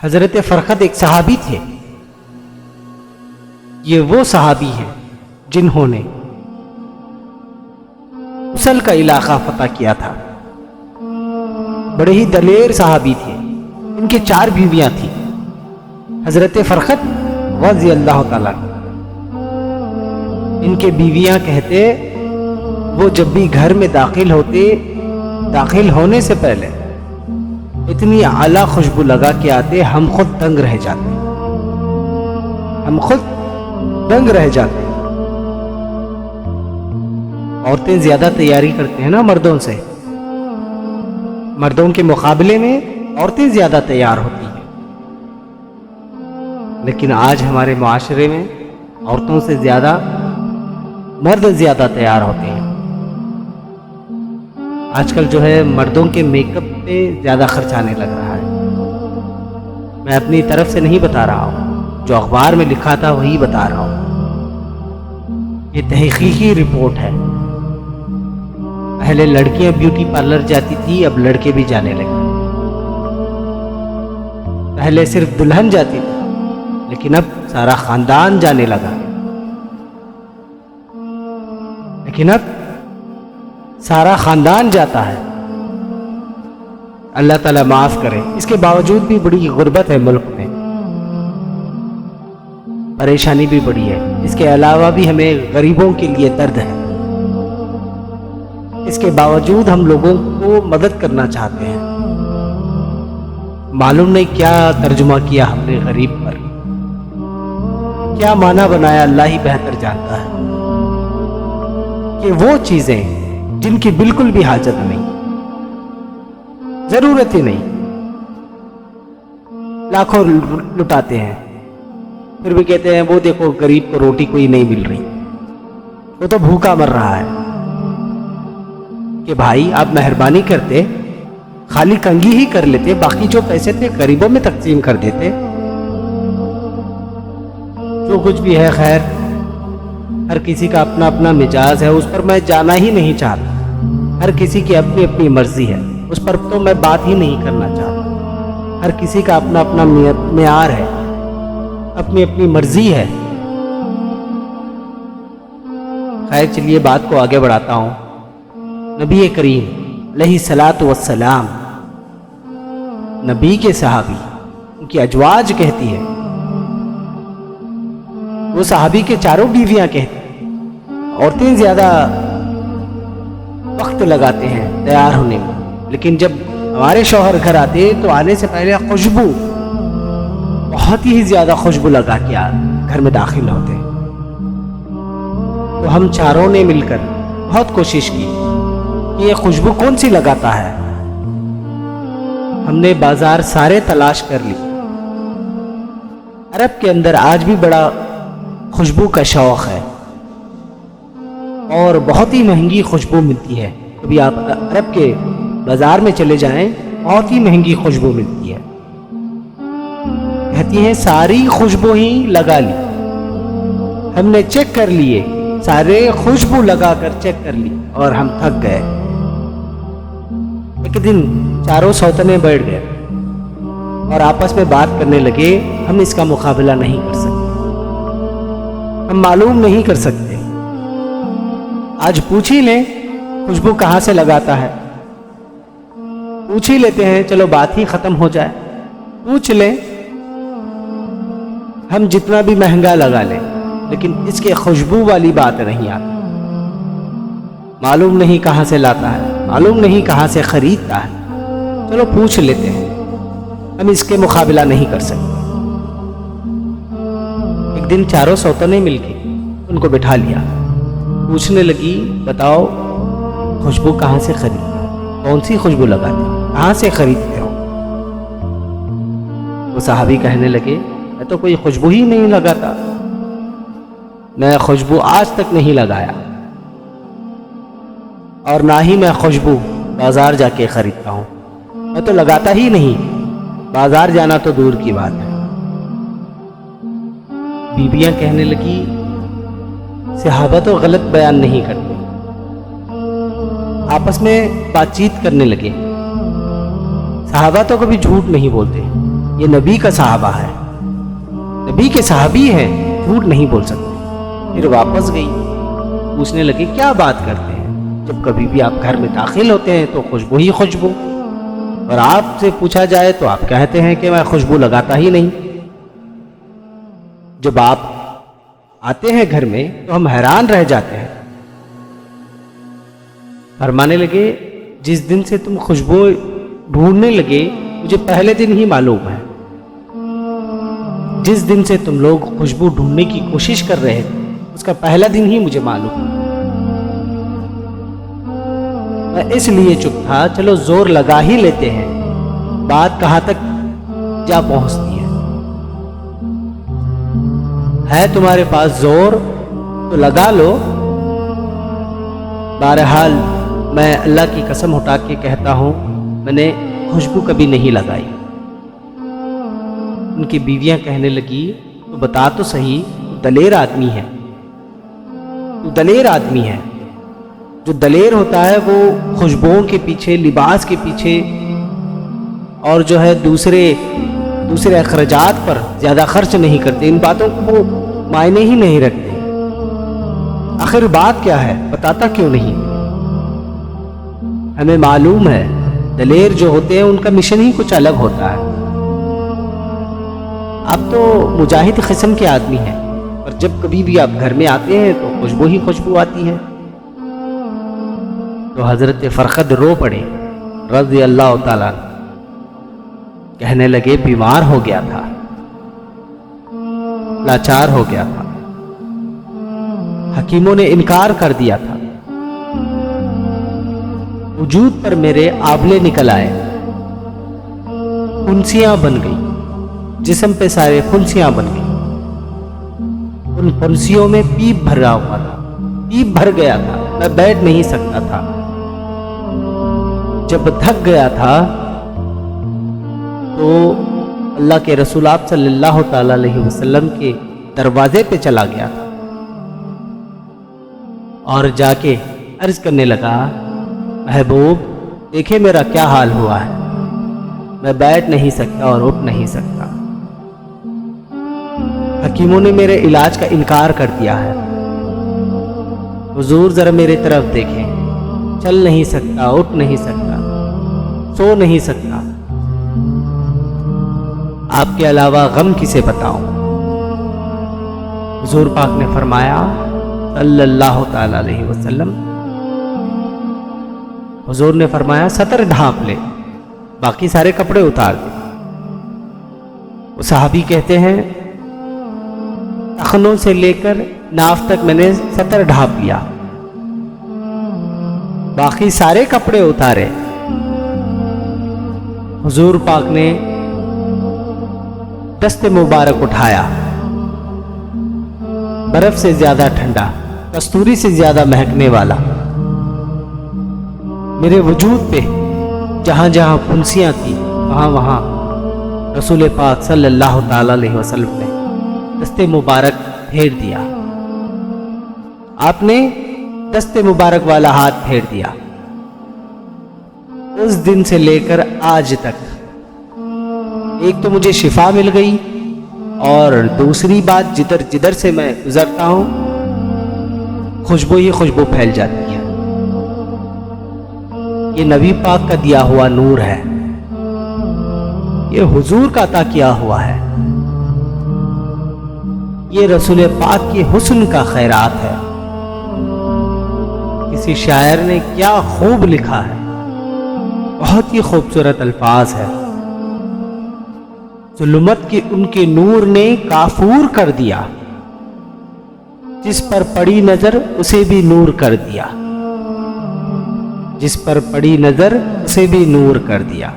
حضرت فرقد ایک صحابی تھے. یہ وہ صحابی ہیں جنہوں نے موصل کا علاقہ فتح کیا تھا. بڑے ہی دلیر صحابی تھے. ان کے 4 بیویاں تھیں. حضرت فرقد رضی اللہ تعالیٰ ان کے بیویاں کہتے وہ جب بھی گھر میں داخل ہونے سے پہلے اتنی اعلیٰ خوشبو لگا کے آتے ہم خود دنگ رہ جاتے. عورتیں زیادہ تیاری کرتے ہیں نا مردوں سے. مردوں کے مقابلے میں عورتیں زیادہ تیار ہوتی ہیں. لیکن آج ہمارے معاشرے میں عورتوں سے زیادہ مرد زیادہ تیار ہوتے ہیں. آج کل جو ہے مردوں کے میک اپ پہ زیادہ خرچ آنے لگ رہا ہے. میں اپنی طرف سے نہیں بتا رہا ہوں، جو اخبار میں لکھا تھا وہی بتا رہا ہوں. یہ تحقیقی رپورٹ ہے. پہلے لڑکیاں بیوٹی پارلر جاتی تھی، اب لڑکے بھی جانے لگے. پہلے صرف دلہن جاتی تھی، لیکن اب سارا خاندان جانے لگا. سارا خاندان جاتا ہے. اللہ تعالیٰ معاف کرے. اس کے باوجود بھی بڑی غربت ہے ملک میں، پریشانی بھی بڑی ہے. اس کے علاوہ بھی ہمیں غریبوں کے لیے درد ہے. اس کے باوجود ہم لوگوں کو مدد کرنا چاہتے ہیں. معلوم نہیں کیا ترجمہ کیا ہم نے غریب پر، کیا معنی بنایا اللہ ہی بہتر جانتا ہے. کہ وہ چیزیں جن کی بالکل بھی حاجت نہیں، ضرورت ہی نہیں، لاکھوں لٹاتے ہیں، پھر بھی کہتے ہیں وہ دیکھو غریب کو روٹی کوئی نہیں مل رہی، وہ تو بھوکا مر رہا ہے. کہ بھائی آپ مہربانی کرتے، خالی کنگھی ہی کر لیتے، باقی جو پیسے تھے غریبوں میں تقسیم کر دیتے. جو کچھ بھی ہے خیر، ہر کسی کا اپنا اپنا مزاج ہے، اس پر میں جانا ہی نہیں چاہتا. ہر کسی کی اپنی اپنی مرضی ہے، اس پر تو میں بات ہی نہیں کرنا چاہتا. ہر کسی کا اپنا اپنا معیار ہے، اپنی اپنی مرضی ہے. خیر چلیے بات کو آگے بڑھاتا ہوں. نبی کریم علیہ الصلاۃ والسلام، نبی کے صحابی، ان کی ازواج کہتی ہے، وہ صحابی کے 4 بیویاں کہتی ہیں عورتیں زیادہ وقت لگاتے ہیں تیار ہونے میں، لیکن جب ہمارے شوہر گھر آتے تو آنے سے پہلے خوشبو، بہت ہی زیادہ خوشبو لگا کے گھر میں داخل ہوتے. تو ہم 4 نے مل کر بہت کوشش کی کہ یہ خوشبو کون سی لگاتا ہے. ہم نے بازار سارے تلاش کر لی. عرب کے اندر آج بھی بڑا خوشبو کا شوق ہے اور بہت ہی مہنگی خوشبو ملتی ہے. کبھی آپ عرب کے بازار میں چلے جائیں، بہت ہی مہنگی خوشبو ملتی ہے. کہتی ہیں ساری خوشبو ہی لگا لی. ہم نے چیک کر لیے، سارے خوشبو لگا کر چیک کر لی اور ہم تھک گئے. ایک دن 4 سوتنے بیٹھ گئے اور آپس میں بات کرنے لگے، ہم اس کا مقابلہ نہیں کر سکتے، ہم معلوم نہیں کر سکتے. آج پوچھ ہی لیں خوشبو کہاں سے لگاتا ہے، پوچھ ہی لیتے ہیں، چلو بات ہی ختم ہو جائے. پوچھ لیں، ہم جتنا بھی مہنگا لگا لیں، لیکن اس کے خوشبو والی بات نہیں آتی. معلوم نہیں کہاں سے لاتا ہے، معلوم نہیں کہاں سے خریدتا ہے. چلو پوچھ لیتے ہیں، ہم اس کے مقابلہ نہیں کر سکتے. ایک دن 4 سوتنے مل کے ان کو بٹھا لیا. پوچھنے لگی، بتاؤ خوشبو کہاں سے خریدتے ہو، کون سی خوشبو لگاتے ہو، کہاں سے خریدتے ہو. وہ صحابی کہنے لگے، میں تو کوئی خوشبو ہی نہیں لگاتا، میں خوشبو آج تک نہیں لگایا، اور نہ ہی میں خوشبو بازار جا کے خریدتا ہوں. میں تو لگاتا ہی نہیں، بازار جانا تو دور کی بات ہے. بیویاں کہنے لگی، صحابہ تو غلط بیان نہیں کرتے. آپس میں بات چیت کرنے لگے. صحابہ تو کبھی جھوٹ نہیں بولتے، یہ نبی کا صحابہ ہے، نبی کے صحابی ہیں، جھوٹ نہیں بول سکتے۔ پھر واپس گئی، پوچھنے لگی کیا بات کرتے ہیں؟ جب کبھی بھی آپ گھر میں داخل ہوتے ہیں تو خوشبو ہی خوشبو، اور آپ سے پوچھا جائے تو آپ کہتے ہیں کہ میں خوشبو لگاتا ہی نہیں۔ جب آپ آتے ہیں گھر میں تو ہم حیران رہ جاتے ہیں۔ فرمانے لگے جس دن سے تم خوشبو ڈھونڈنے لگے مجھے پہلے دن ہی معلوم ہے، جس دن سے تم لوگ خوشبو ڈھونڈنے کی کوشش کر رہے تھے اس کا پہلا دن ہی مجھے معلوم ہے۔ میں اس لیے چپ تھا، چلو زور لگا ہی لیتے ہیں، بات کہاں تک جا پہنچتی ہے تمہارے پاس زور تو لگا لو۔ بہرحال میں اللہ کی قسم اٹھا کے کہتا ہوں میں نے خوشبو کبھی نہیں لگائی۔ ان کی بیویاں کہنے لگی تو بتا تو صحیح، دلیر آدمی ہے، تو دلیر آدمی ہے۔ جو دلیر ہوتا ہے وہ خوشبوؤں کے پیچھے، لباس کے پیچھے اور جو ہے دوسرے اخراجات پر زیادہ خرچ نہیں کرتے، ان باتوں کو وہ معنی ہی نہیں رکھتے۔ آخر بات کیا ہے، بتاتا کیوں نہیں؟ ہمیں معلوم ہے دلیر جو ہوتے ہیں ان کا مشن ہی کچھ الگ ہوتا ہے۔ آپ تو مجاہد قسم کے آدمی ہیں، پر جب کبھی بھی آپ گھر میں آتے ہیں تو خوشبو ہی خوشبو آتی ہے۔ تو حضرت فرقد رو پڑے رضی اللہ تعالیٰ، کہنے لگے بیمار ہو گیا تھا، لاچار ہو گیا تھا، حکیموں نے انکار کر دیا تھا، وجود پر میرے آبلے نکل آئے، پھنسیاں بن گئی، جسم پہ سارے پھنسیاں بن گئی، ان پھنسیوں میں پیپ بھرا ہوا تھا، پیپ بھر گیا تھا، میں بیٹھ نہیں سکتا تھا۔ جب تھک گیا تھا تو اللہ کے رسول آپ صلی اللہ تعالی علیہ وسلم کے دروازے پہ چلا گیا تھا اور جا کے عرض کرنے لگا محبوب دیکھیں میرا کیا حال ہوا ہے، میں بیٹھ نہیں سکتا اور اٹھ نہیں سکتا، حکیموں نے میرے علاج کا انکار کر دیا ہے، حضور ذرا میرے طرف دیکھیں، چل نہیں سکتا، اٹھ نہیں سکتا، سو نہیں سکتا، آپ کے علاوہ غم کسے بتاؤں؟ حضور پاک نے فرمایا صلی اللہ تعالی علیہ وسلم، حضور نے فرمایا سطر ڈھانپ لے، باقی سارے کپڑے اتار دے۔ وہ صحابی کہتے ہیں ٹخنوں سے لے کر ناف تک میں نے سطر ڈھانپ لیا، باقی سارے کپڑے اتارے۔ حضور پاک نے دست مبارک اٹھایا، برف سے زیادہ ٹھنڈا، کستوری سے زیادہ مہکنے والا، میرے وجود پہ جہاں جہاں پھنسیاں تھیں وہاں وہاں رسول پاک صلی اللہ تعالی علیہ وسلم نے دست مبارک پھیر دیا، آپ نے دست مبارک والا ہاتھ پھیر دیا۔ اس دن سے لے کر آج تک ایک تو مجھے شفا مل گئی، اور دوسری بات جدھر جدھر سے میں گزرتا ہوں خوشبو ہی خوشبو پھیل جاتی ہے۔ یہ نبی پاک کا دیا ہوا نور ہے، یہ حضور کا عطا کیا ہوا ہے، یہ رسول پاک کے حسن کا خیرات ہے۔ کسی شاعر نے کیا خوب لکھا ہے، بہت ہی خوبصورت الفاظ ہے، ظلمت کے ان کے نور نے کافور کر دیا، جس پر پڑی نظر اسے بھی نور کر دیا، جس پر پڑی نظر اسے بھی نور کر دیا۔